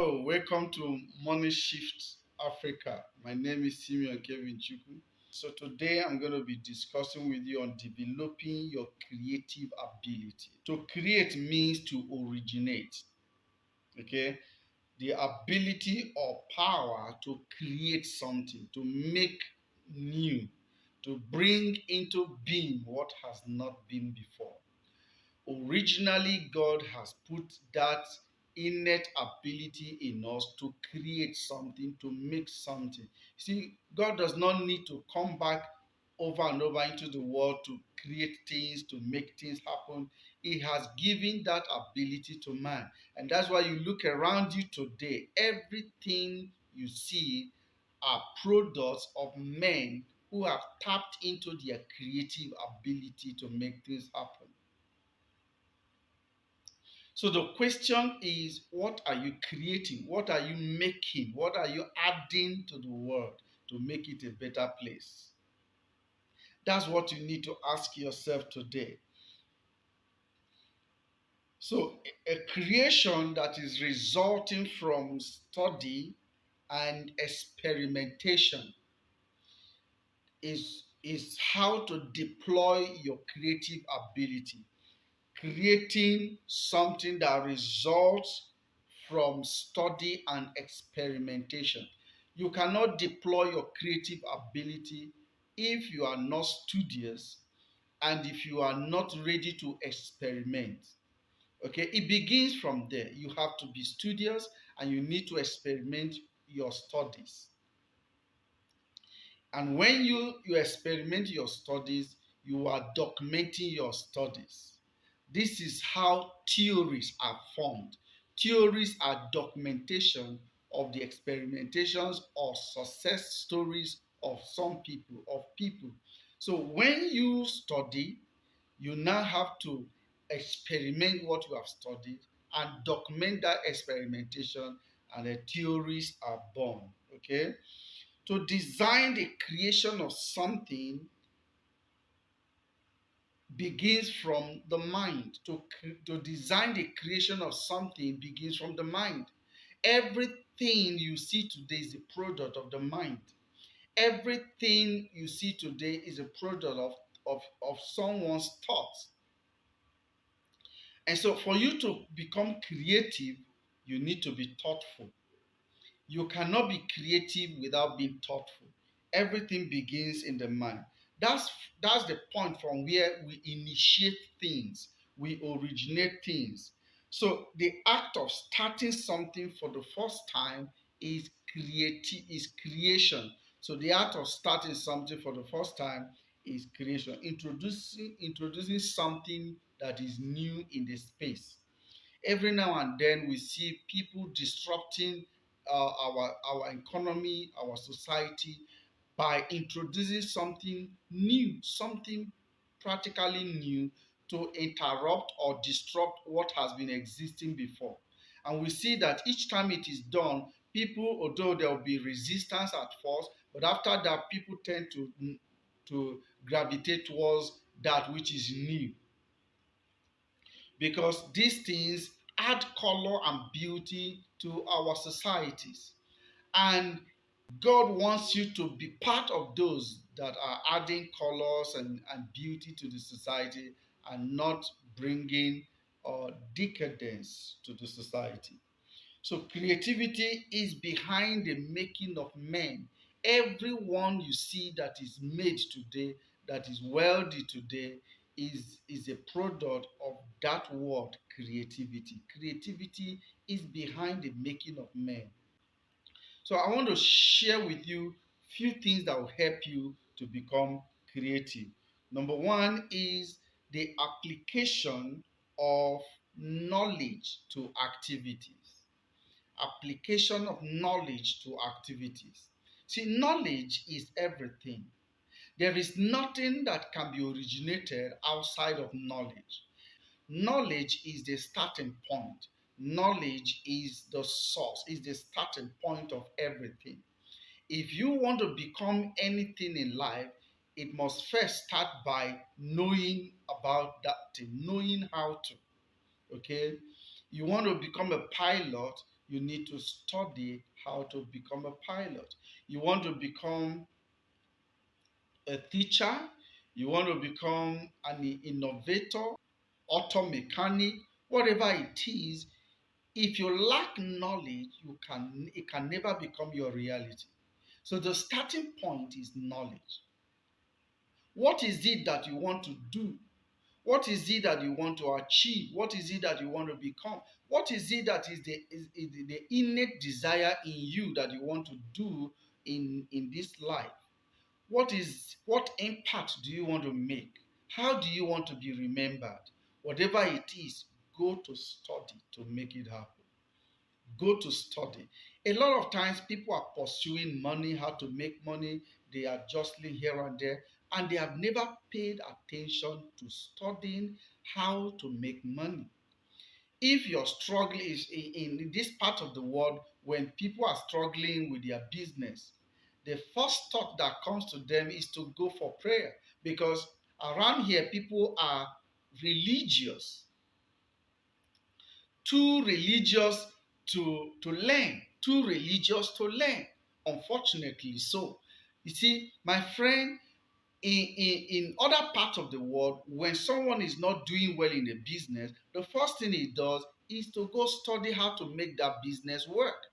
Hello, welcome to MONEYSHIFT Africa. My name is Simeon Kevin Chuku. So today I'm going to be discussing with you on developing your creative ability. To create means to originate. Okay, the ability or power to create something, to make new, to bring into being what has not been before. Originally, God has put that innate ability in us to create something, to make something. See, God does not need to come back over and over into the world to create things, to make things happen. He has given that ability to man. And that's why you look around you today, everything you see are products of men who have tapped into their creative ability to make things happen. So the question is, what are you creating? What are you making? What are you adding to the world to make it a better place? That's what you need to ask yourself today. So a creation that is resulting from study and experimentation is how to deploy your creative ability. Creating something that results from study and experimentation. You cannot deploy your creative ability if you are not studious and if you are not ready to experiment. Okay, it begins from there. You have to be studious and you need to experiment your studies. And when you experiment your studies, you are documenting your studies. This is how theories are formed. Theories are documentation of the experimentations or success stories of some people, of people. So when you study, you now have to experiment what you have studied and document that experimentation, and the theories are born. Okay? To design the creation of something begins from the mind. To design the creation of something begins from the mind. Everything you see today is a product of the mind. Everything you see today is a product of someone's thoughts. And so for you to become creative, you need to be thoughtful. You cannot be creative without being thoughtful. Everything begins in the mind. That's that's the point from where we initiate things, we originate things. So the act of starting something for the first time is creation. So the act of starting something for the first time is creation. Introducing something that is new in the space. Every now and then we see people disrupting our economy, our society by introducing something new, something practically new to interrupt or disrupt what has been existing before. And we see that each time it is done, people, although there will be resistance at first, but after that, people tend to gravitate towards that which is new, because these things add color and beauty to our societies. And God wants you to be part of those that are adding colors and beauty to the society and not bringing decadence to the society. So creativity is behind the making of men. Everyone you see that is made today, that is wealthy today, is a product of that word creativity. Creativity is behind the making of men. So I want to share with you few things that will help you to become creative. Number one is the application of knowledge to activities. Application of knowledge to activities. See, knowledge is everything. There is nothing that can be originated outside of knowledge. Knowledge is the starting point. Knowledge is the source, is the starting point of everything. If you want to become anything in life, it must first start by knowing about that thing, knowing how to. Okay? You want to become a pilot, you need to study how to become a pilot. You want to become a teacher, you want to become an innovator, auto mechanic, whatever it is, if you lack knowledge, it can never become your reality. So the starting point is knowledge. What is it that you want to do? What is it that you want to achieve? What is it that you want to become? What is it that is the innate desire in you that you want to do in this life? What impact do you want to make? How do you want to be remembered? Whatever it is, go to study to make it happen. Go to study. A lot of times people are pursuing money, how to make money, they are jostling here and there, and they have never paid attention to studying how to make money. If your struggle is in this part of the world, when people are struggling with their business, the first thought that comes to them is to go for prayer, because around here people are religious, too religious to learn, too religious to learn, unfortunately. So you see, my friend, in other parts of the world, when someone is not doing well in a business, the first thing he does is to go study how to make that business work,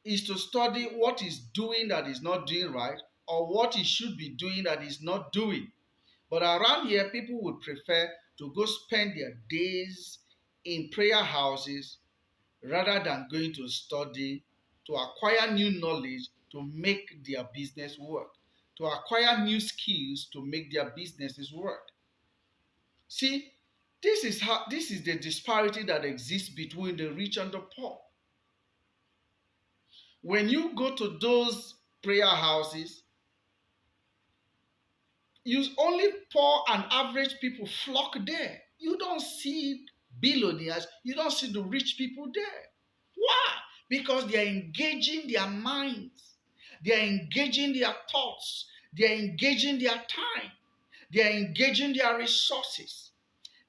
is to study what he's doing that is not doing right, or what he should be doing that is not doing. But around here, people would prefer to go spend their days in prayer houses rather than going to study, to acquire new knowledge to make their business work, to acquire new skills to make their businesses work. See, this is the disparity that exists between the rich and the poor. When you go to those prayer houses, you only poor and average people flock there. You don't see billionaires, you don't see the rich people there. Why? Because they are engaging their minds, they are engaging their thoughts, they are engaging their time, they are engaging their resources.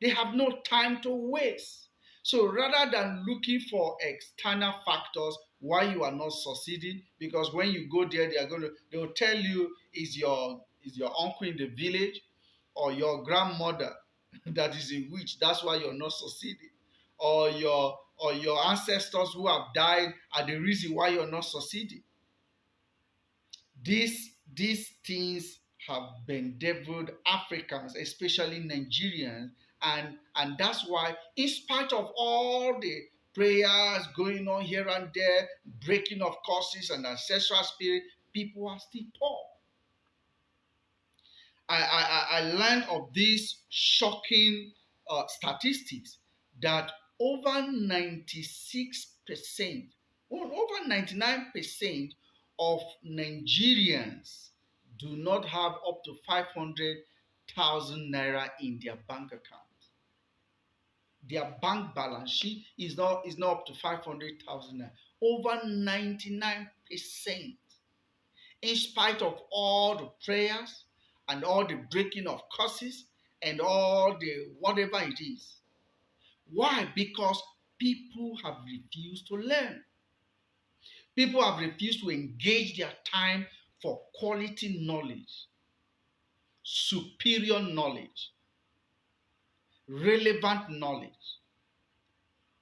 They have no time to waste. So rather than looking for external factors why you are not succeeding, because when you go there, they will tell you is your uncle in the village or your grandmother that is a witch. That's why you're not succeeding. Or your ancestors who have died are the reason why you're not succeeding. These things have bedeviled Africans, especially Nigerians, and that's why, in spite of all the prayers going on here and there, breaking of curses and ancestral spirit, people are still poor. I learned of these shocking statistics that over 96%, over 99% of Nigerians do not have up to 500,000 naira in their bank account. Their bank balance sheet is not up to 500,000 naira. Over 99%, in spite of all the prayers and all the breaking of curses and all the whatever it is. Why? Because people have refused to learn. People have refused to engage their time for quality knowledge, superior knowledge, relevant knowledge.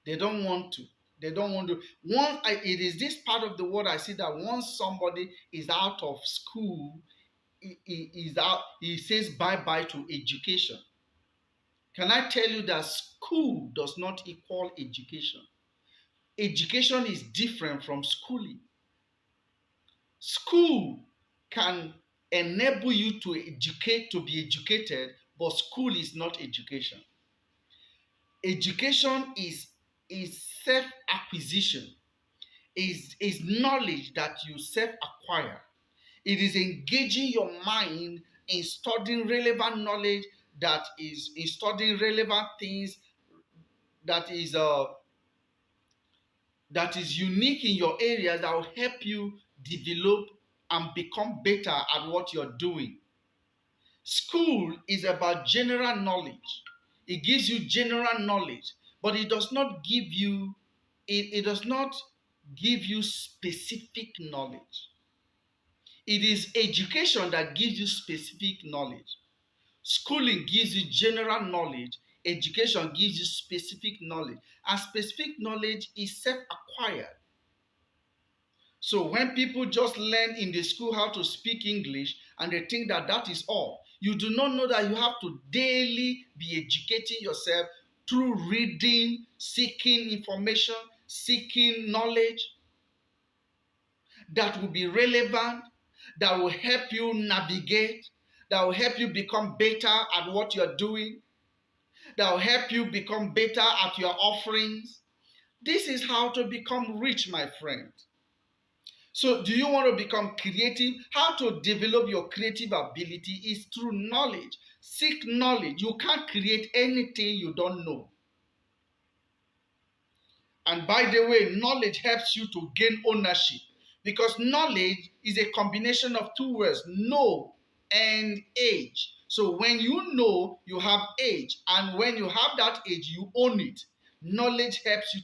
They don't want to. They don't want to. It is this part of the world I see that once somebody is out of school, he says bye-bye to education. Can I tell you that school does not equal education? Education is different from schooling. School can enable you to educate, to be educated, but school is not education. Education is self-acquisition, is knowledge that you self-acquire. It is engaging your mind in studying relevant knowledge, that is in studying relevant things that is unique in your area, that will help you develop and become better at what you're doing. School is about general knowledge. It gives you general knowledge, but it does not give you, it does not give you specific knowledge. It is education that gives you specific knowledge. Schooling gives you general knowledge. Education gives you specific knowledge. And specific knowledge is self-acquired. So when people just learn in the school how to speak English and they think that that is all, you do not know that you have to daily be educating yourself through reading, seeking information, seeking knowledge that will be relevant, that will help you navigate, that will help you become better at what you're doing, that will help you become better at your offerings. This is how to become rich, my friend. So, do you want to become creative? How to develop your creative ability is through knowledge. Seek knowledge. You can't create anything you don't know. And by the way, knowledge helps you to gain ownership, because knowledge is a combination of two words, know and age. So when you know, you have age, and when you have that age, you own it. Knowledge helps you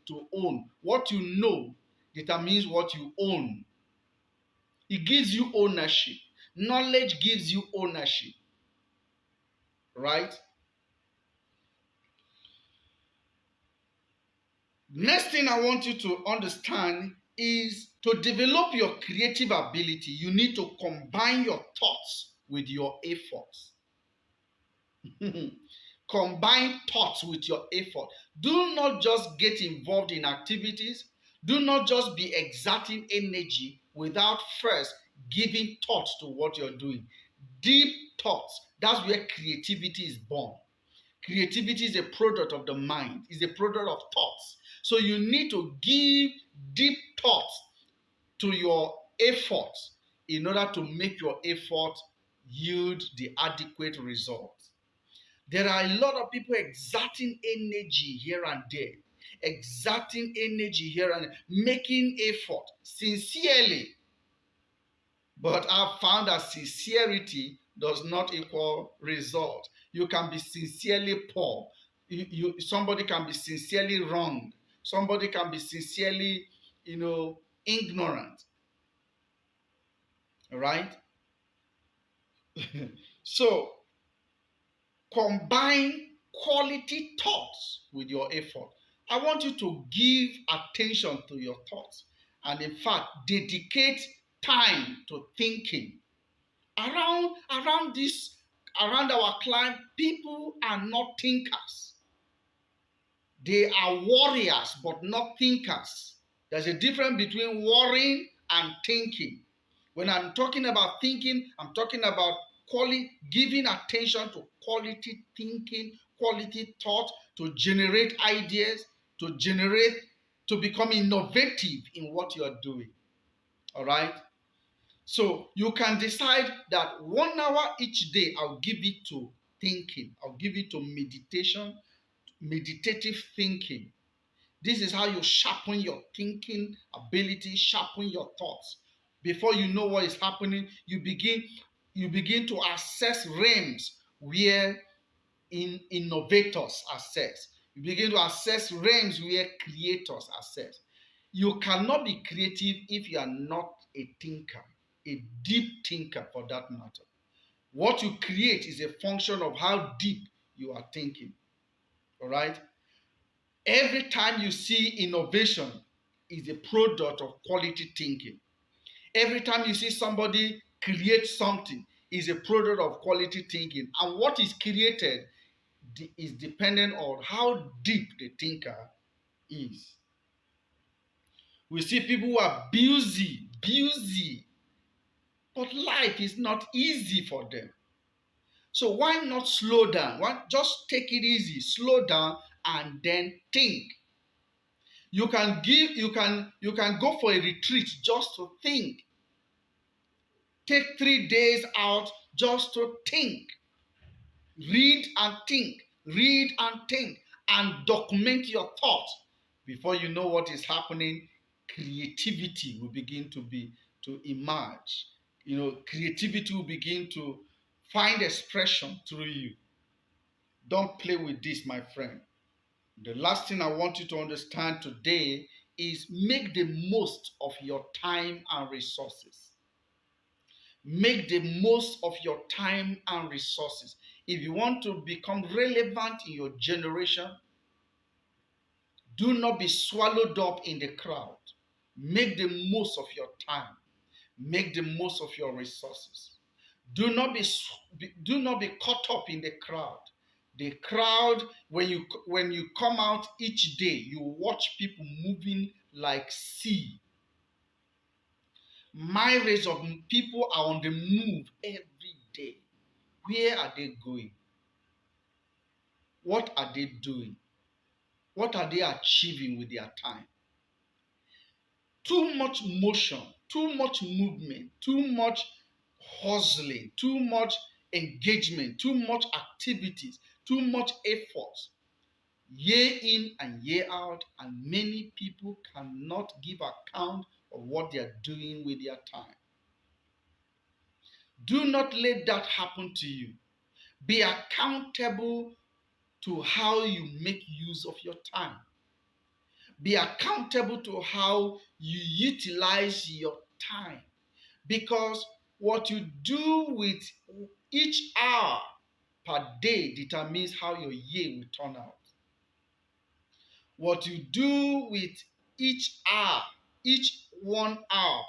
to own. What you know determines what you own. It gives you ownership. Knowledge gives you ownership, right? Next thing I want you to understand is to develop your creative ability, you need to combine your thoughts with your efforts. Combine thoughts with your effort. Do not just get involved in activities. Do not just be exerting energy without first giving thought to what you're doing. Deep thoughts. That's where creativity is born. Creativity is a product of the mind, is a product of thoughts. So you need to give deep thoughts to your efforts in order to make your effort yield the adequate results. There are a lot of people exerting energy here and there, making effort sincerely. But I've found that sincerity does not equal result. You can be sincerely poor. Somebody can be sincerely wrong. Somebody can be sincerely, ignorant. Right? So, combine quality thoughts with your effort. I want you to give attention to your thoughts, and in fact, dedicate time to thinking. Around our client, people are not thinkers. They are warriors, but not thinkers. There's a difference between worrying and thinking. When I'm talking about thinking, I'm talking about giving attention to quality thinking, quality thought, to generate ideas, to become innovative in what you're doing. All right? So you can decide that 1 hour each day, I'll give it to thinking. I'll give it to meditation, meditative thinking. This is how you sharpen your thinking ability, sharpen your thoughts. Before you know what is happening, you begin to access realms where innovators access. You begin to access realms where creators access. You cannot be creative if you are not a thinker, a deep thinker for that matter. What you create is a function of how deep you are thinking. All right? Every time you see innovation is a product of quality thinking. Every time you see somebody create something is a product of quality thinking. And what is created is dependent on how deep the thinker is. We see people who are busy, but life is not easy for them. So why not slow down? Just take it easy, slow down, and then think. You can go for a retreat just to think. Take 3 days out just to think. Read and think, and document your thoughts. Before you know what is happening, creativity will begin to emerge. Creativity will begin to find expression through you. Don't play with this, my friend. The last thing I want you to understand today is make the most of your time and resources. Make the most of your time and resources. If you want to become relevant in your generation, do not be swallowed up in the crowd. Make the most of your time. Make the most of your resources. Do not be caught up in the crowd. The crowd, when you come out each day, you watch people moving like sea. Myriads of people are on the move every day. Where are they going? What are they doing? What are they achieving with their time? Too much motion, too much movement, too much hustling, too much engagement, too much activities, too much effort, year in and year out, and many people cannot give account of what they are doing with their time. Do not let that happen to you. Be accountable to how you make use of your time. Be accountable to how you utilize your time. Because what you do with each hour per day determines how your year will turn out. What you do with each hour, each 1 hour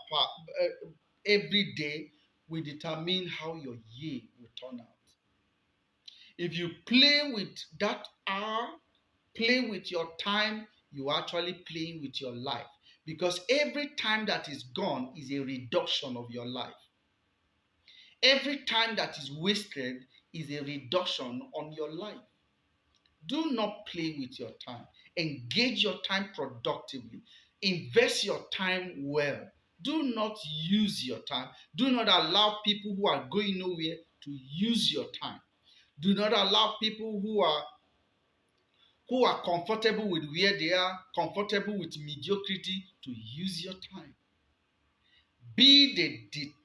every day will determine how your year will turn out. If you play with that hour, play with your time, you are actually playing with your life. Because every time that is gone is a reduction of your life. Every time that is wasted is a reduction on your life. Do not play with your time. Engage your time productively. Invest your time well. Do not use your time. Do not allow people who are going nowhere to use your time. Do not allow people who are comfortable with where they are, comfortable with mediocrity, to use your time. Be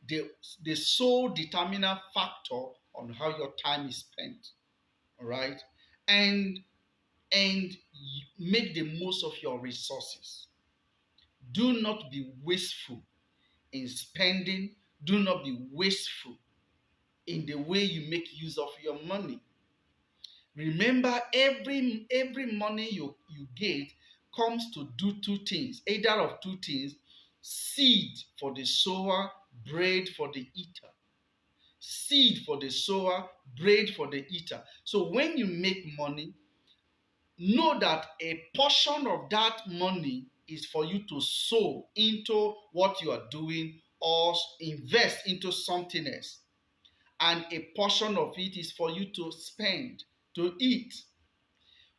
the sole determinant factor on how your time is spent. All right? And make the most of your resources. Do not be wasteful in spending. Do not be wasteful in the way you make use of your money. Remember, every money you get comes to do two things, either of two things: seed for the sower, bread for the eater. Seed for the sower, bread for the eater. So when you make money, know that a portion of that money is for you to sow into what you are doing or invest into something else. And a portion of it is for you to spend, to eat.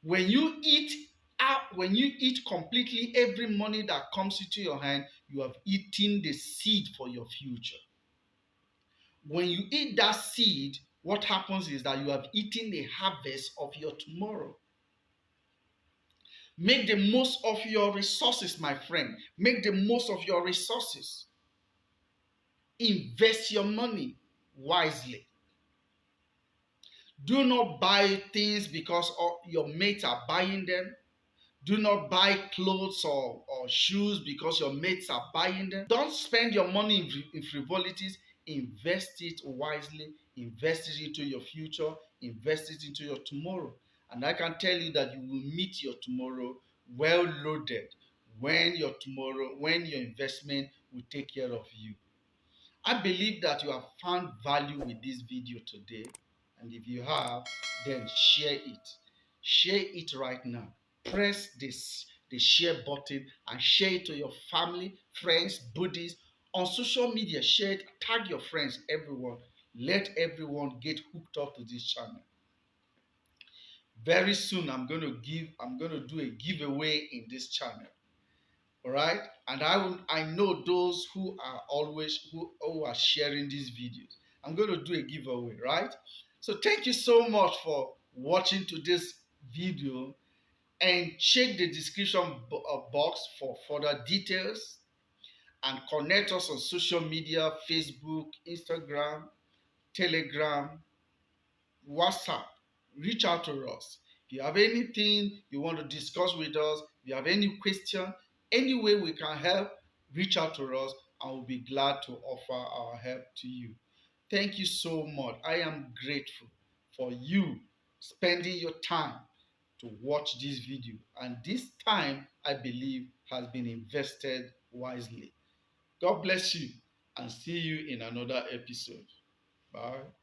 When you eat completely every money that comes into your hand, you have eaten the seed for your future. When you eat that seed, what happens is that you have eaten the harvest of your tomorrow. Make the most of your resources, my friend. Make the most of your resources. Invest your money wisely. Do not buy things because your mates are buying them. Do not buy clothes or shoes because your mates are buying them. Don't spend your money in frivolities. Invest it wisely. Invest it into your future. Invest it into your tomorrow. And I can tell you that you will meet your tomorrow well loaded when your investment will take care of you. I believe that you have found value with this video today. And if you have, then share it. Share it right now. Press the share button and share it to your family, friends, buddies. On social media, share it, tag your friends, everyone. Let everyone get hooked up to this channel. Very soon I'm going to do a giveaway in this channel. All right? And I know those who are sharing these videos. I'm going to do a giveaway, right? So thank you so much for watching to this video, and check the description box for further details, and connect us on social media: Facebook, Instagram, Telegram, WhatsApp. Reach out to us. If you have anything you want to discuss with us, if you have any question, any way we can help, reach out to us and we'll be glad to offer our help to you. Thank you so much. I am grateful for you spending your time to watch this video. And this time, I believe, has been invested wisely. God bless you and see you in another episode. Bye.